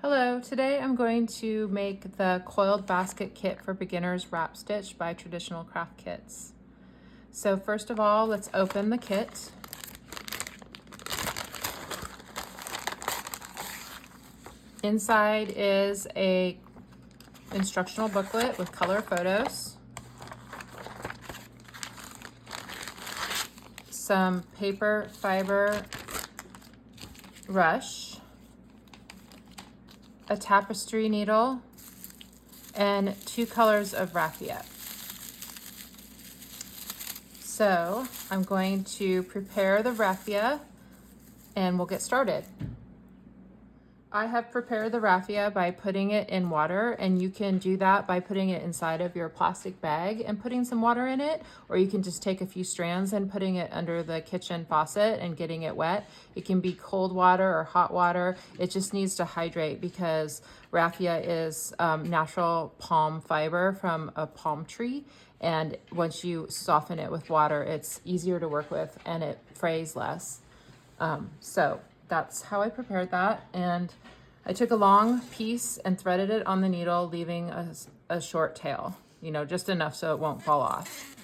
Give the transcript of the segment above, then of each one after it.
Hello, today I'm going to make the coiled basket kit for beginners wrap stitch by Traditional Craft Kits. So first of all, let's open the kit. Inside is a instructional booklet with color photos, some paper fiber rush, a tapestry needle, and 2 colors of raffia. So I'm going to prepare the raffia and we'll get started. I have prepared the raffia by putting it in water, and you can do that by putting it inside of your plastic bag and putting some water in it, or you can just take a few strands and putting it under the kitchen faucet and getting it wet. It can be cold water or hot water. It just needs to hydrate because raffia is natural palm fiber from a palm tree, and once you soften it with water, it's easier to work with and it frays less. So that's how I prepared that, and I took a long piece and threaded it on the needle, leaving a short tail, just enough so it won't fall off.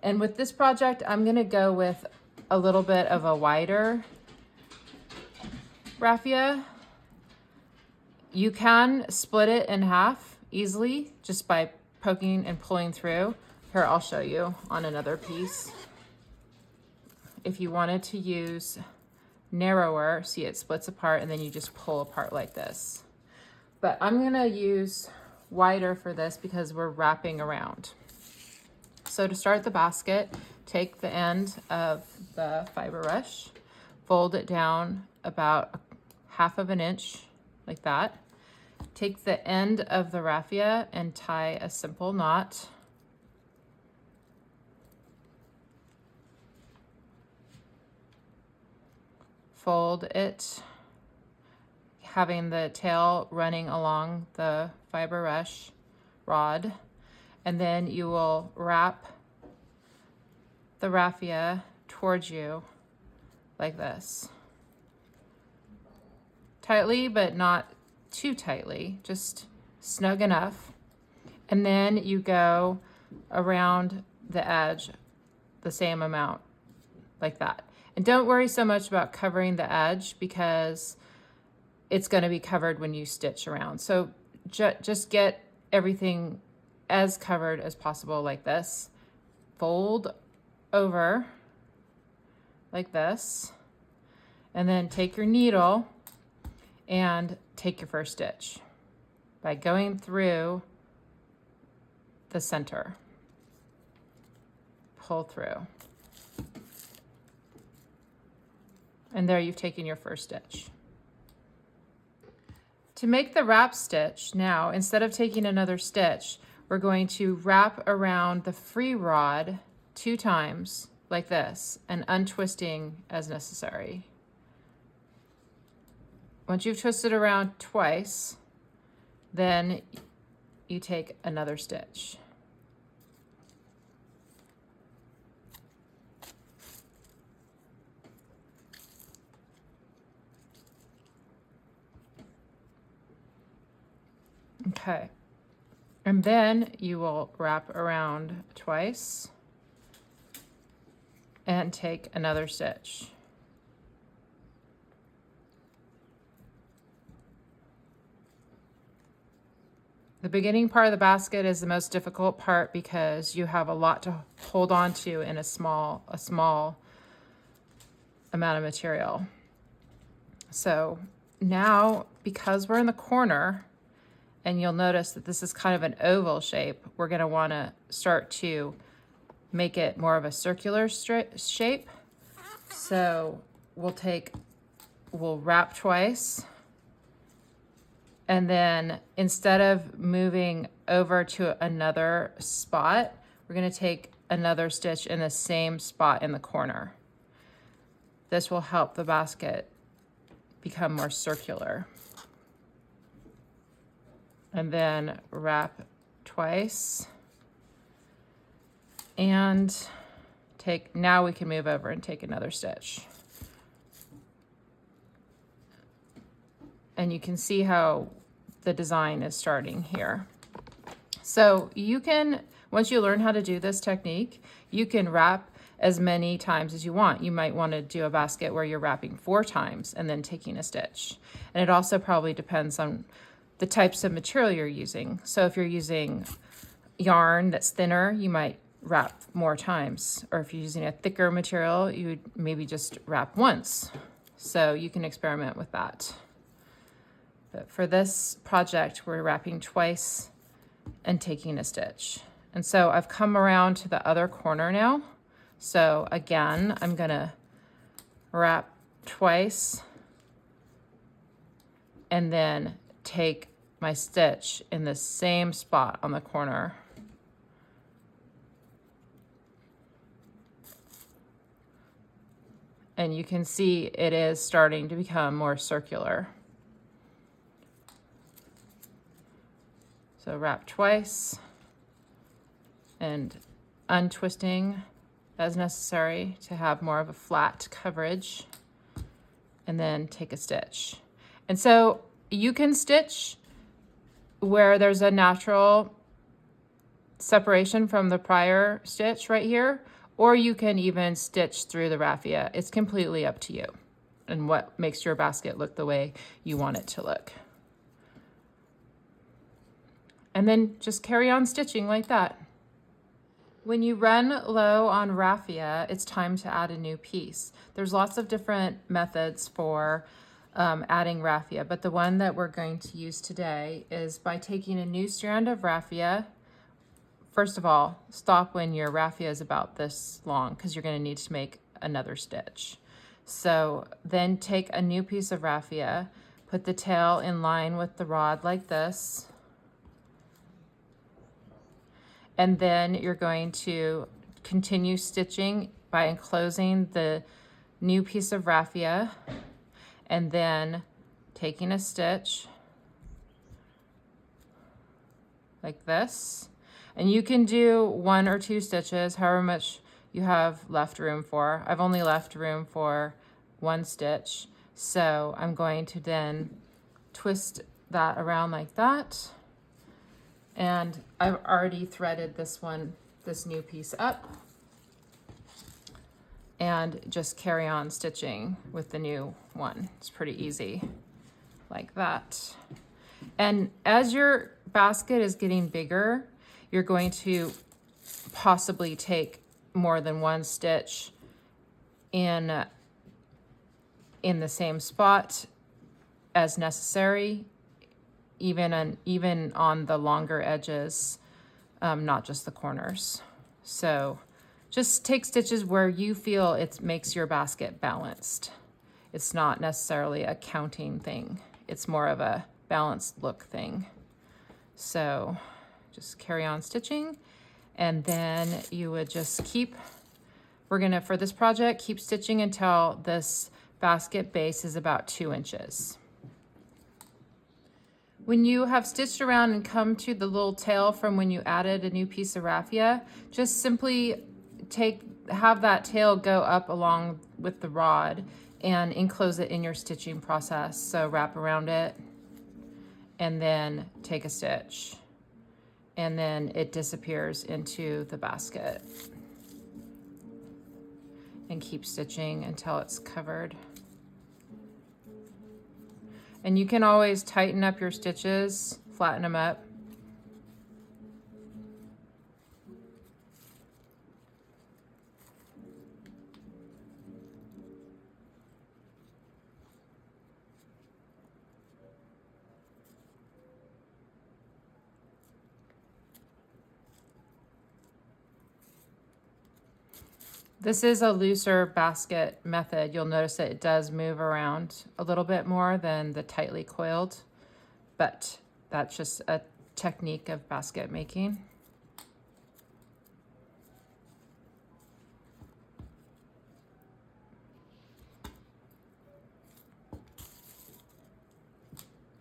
And with this project, I'm gonna go with a little bit of a wider raffia. You can split it in half easily just by poking and pulling through. Here, I'll show you on another piece. If you wanted to use narrower, see, it splits apart and then you just pull apart like this. But I'm gonna use wider for this because we're wrapping around. So to start the basket, take the end of the fiber rush, fold it down about 1/2 inch like that. Take the end of the raffia and tie a simple knot. Fold it, having the tail running along the fiber rush rod, and then you will wrap the raffia towards you like this. Tightly, but not too tightly, just snug enough. And then you go around the edge the same amount, like that. And don't worry so much about covering the edge because it's going to be covered when you stitch around. So just get everything as covered as possible like this. Fold over like this, and then take your needle and take your first stitch by going through the center. Pull through. And there you've taken your first stitch. To make the wrap stitch now, instead of taking another stitch, we're going to wrap around the free rod 2 times like this and untwisting as necessary. Once you've twisted around twice, then you take another stitch. Okay, and then you will wrap around twice and take another stitch. The beginning part of the basket is the most difficult part because you have a lot to hold on to in a small amount of material. So now, because we're in the corner, and you'll notice that this is kind of an oval shape, we're going to want to start to make it more of a circular shape. So we'll wrap twice, and then instead of moving over to another spot, we're going to take another stitch in the same spot in the corner. This will help the basket become more circular. And then wrap twice and now we can move over and take another stitch. And you can see how the design is starting here. So you can, once you learn how to do this technique, you can wrap as many times as you want. You might want to do a basket where you're wrapping 4 times and then taking a stitch. And it also probably depends on the types of material you're using. So if you're using yarn that's thinner, you might wrap more times. Or if you're using a thicker material, you would maybe just wrap once. So you can experiment with that. But for this project, we're wrapping twice and taking a stitch. And so I've come around to the other corner now. So again, I'm gonna wrap twice and then take my stitch in the same spot on the corner. And you can see it is starting to become more circular. So wrap twice and untwisting as necessary to have more of a flat coverage, and then take a stitch. And so you can stitch where there's a natural separation from the prior stitch right here, or you can even stitch through the raffia. It's completely up to you and what makes your basket look the way you want it to look. And then just carry on stitching like that. When you run low on raffia, it's time to add a new piece. There's lots of different methods for adding raffia, but the one that we're going to use today is by taking a new strand of raffia. First of all, stop when your raffia is about this long because you're going to need to make another stitch. So then take a new piece of raffia, put the tail in line with the rod like this. And then you're going to continue stitching by enclosing the new piece of raffia and then taking a stitch like this. And you can do 1 or 2 stitches, however much you have left room for. I've only left room for 1 stitch. So I'm going to then twist that around like that. And I've already threaded this new piece up, and just carry on stitching with the new one. It's pretty easy like that. And as your basket is getting bigger, you're going to possibly take more than 1 stitch in the same spot as necessary, even on the longer edges, not just the corners. So just take stitches where you feel it makes your basket balanced. It's not necessarily a counting thing. It's more of a balanced look thing. So just carry on stitching, and then you would just keep, we're gonna, for this project, keep stitching until this basket base is about 2 inches. When you have stitched around and come to the little tail from when you added a new piece of raffia, just simply have that tail go up along with the rod and enclose it in your stitching process. So wrap around it and then take a stitch, and then it disappears into the basket. And keep stitching until it's covered. And you can always tighten up your stitches, flatten them up. This is a looser basket method. You'll notice that it does move around a little bit more than the tightly coiled, but that's just a technique of basket making.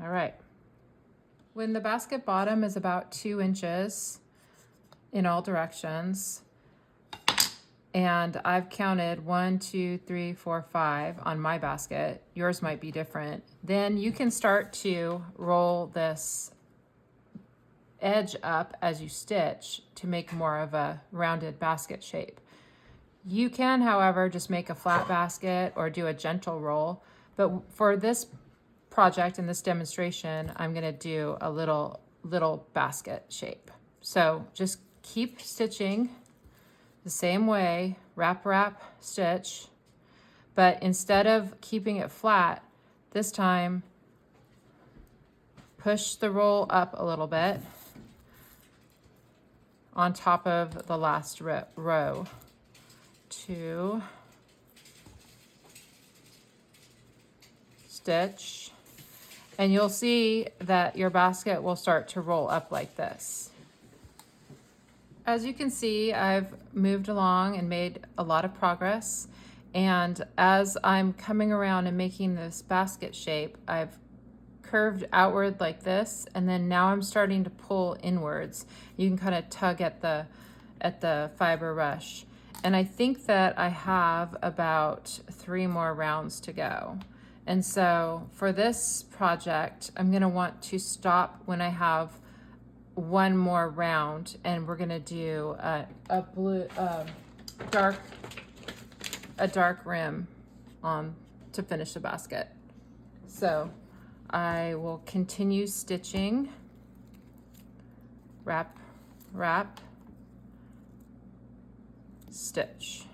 All right. When the basket bottom is about 2 inches in all directions, And I've counted 1, 2, 3, 4, 5 on my basket. Yours might be different. Then you can start to roll this edge up as you stitch to make more of a rounded basket shape. You can, however, just make a flat basket or do a gentle roll. But for this project and this demonstration, I'm gonna do a little basket shape. So just keep stitching the same way, wrap, wrap, stitch, but instead of keeping it flat, this time push the roll up a little bit on top of the last row. 2, stitch, and you'll see that your basket will start to roll up like this. As you can see, I've moved along and made a lot of progress. And as I'm coming around and making this basket shape, I've curved outward like this, and then now I'm starting to pull inwards. You can kind of tug at the fiber rush. And I think that I have about 3 more rounds to go. And so for this project, I'm gonna want to stop when I have 1 more round, and we're gonna do a dark rim on to finish the basket. So I will continue stitching, wrap, wrap, stitch.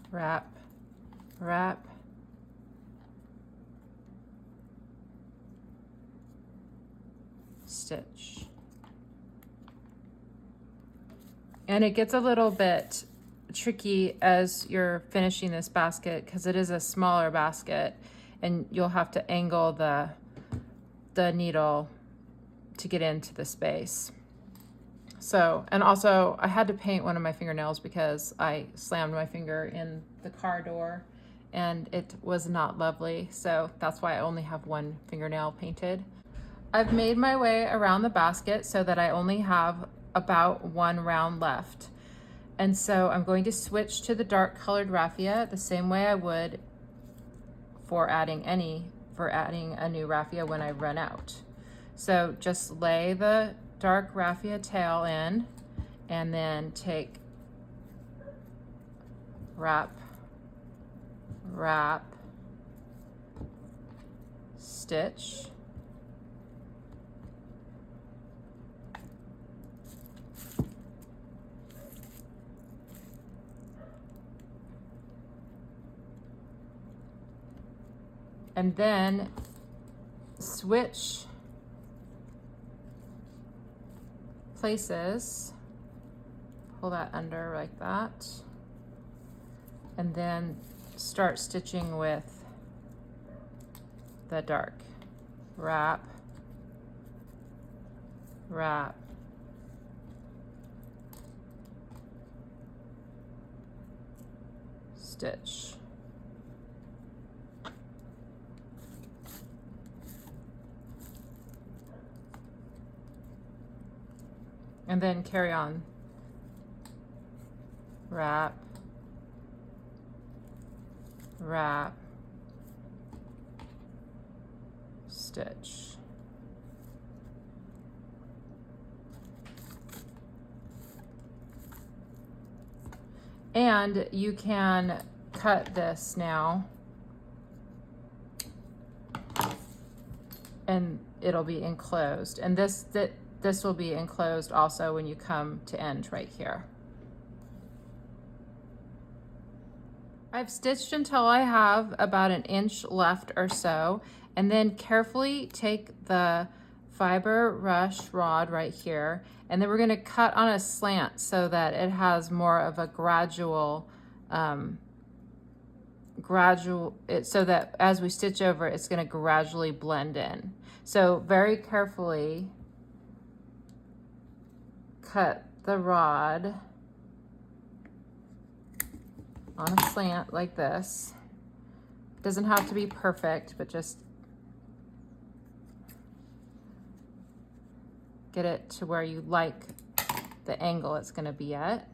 Wrap, wrap, stitch. And it gets a little bit tricky as you're finishing this basket because it is a smaller basket, and you'll have to angle the needle to get into the space. So, and also I had to paint one of my fingernails because I slammed my finger in the car door and it was not lovely. So that's why I only have 1 fingernail painted. I've made my way around the basket so that I only have about 1 round left. And so I'm going to switch to the dark colored raffia the same way I would for adding a new raffia when I run out. So just lay the dark raffia tail in and then take wrap, wrap, stitch, and then switch places, pull that under like that, and then start stitching with the dark. Wrap, wrap, stitch. And then carry on. Wrap, wrap, stitch. And you can cut this now and it'll be enclosed. And this will be enclosed also when you come to end right here. I've stitched until I have about 1 inch left or so, and then carefully take the fiber rush rod right here, and then we're going to cut on a slant so that it has more of a gradual, so that as we stitch over, it's going to gradually blend in. So very carefully cut the rod on a slant like this. It doesn't have to be perfect, but just get it to where you like the angle it's going to be at.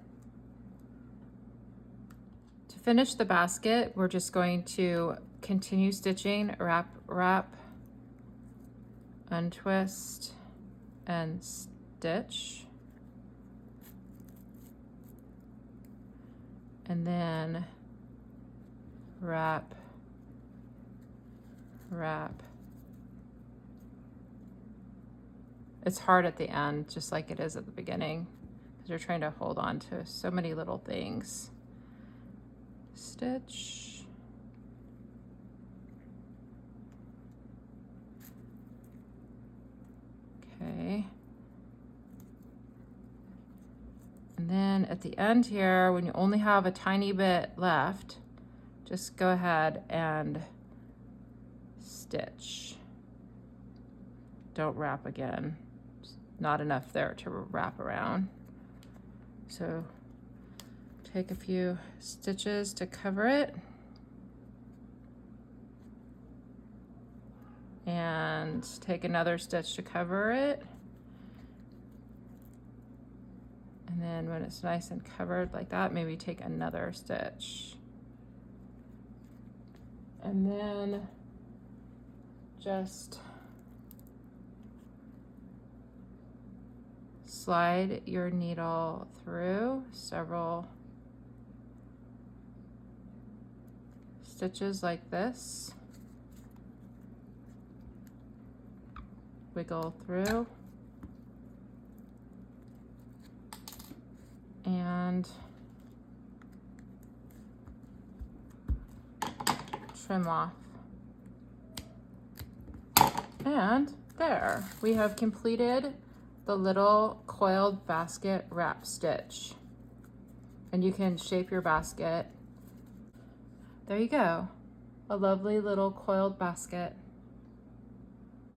To finish the basket, we're just going to continue stitching, wrap, wrap, untwist, and stitch. And then wrap, wrap. It's hard at the end, just like it is at the beginning, because you're trying to hold on to so many little things. Stitch. Okay. And then at the end here, when you only have a tiny bit left, just go ahead and stitch. Don't wrap again. Not enough there to wrap around. So take a few stitches to cover it. And take another stitch to cover it. And then when it's nice and covered like that, maybe take another stitch. And then just slide your needle through several stitches like this. Wiggle through. And trim off. And there, we have completed the little coiled basket wrap stitch. And you can shape your basket. There you go, a lovely little coiled basket.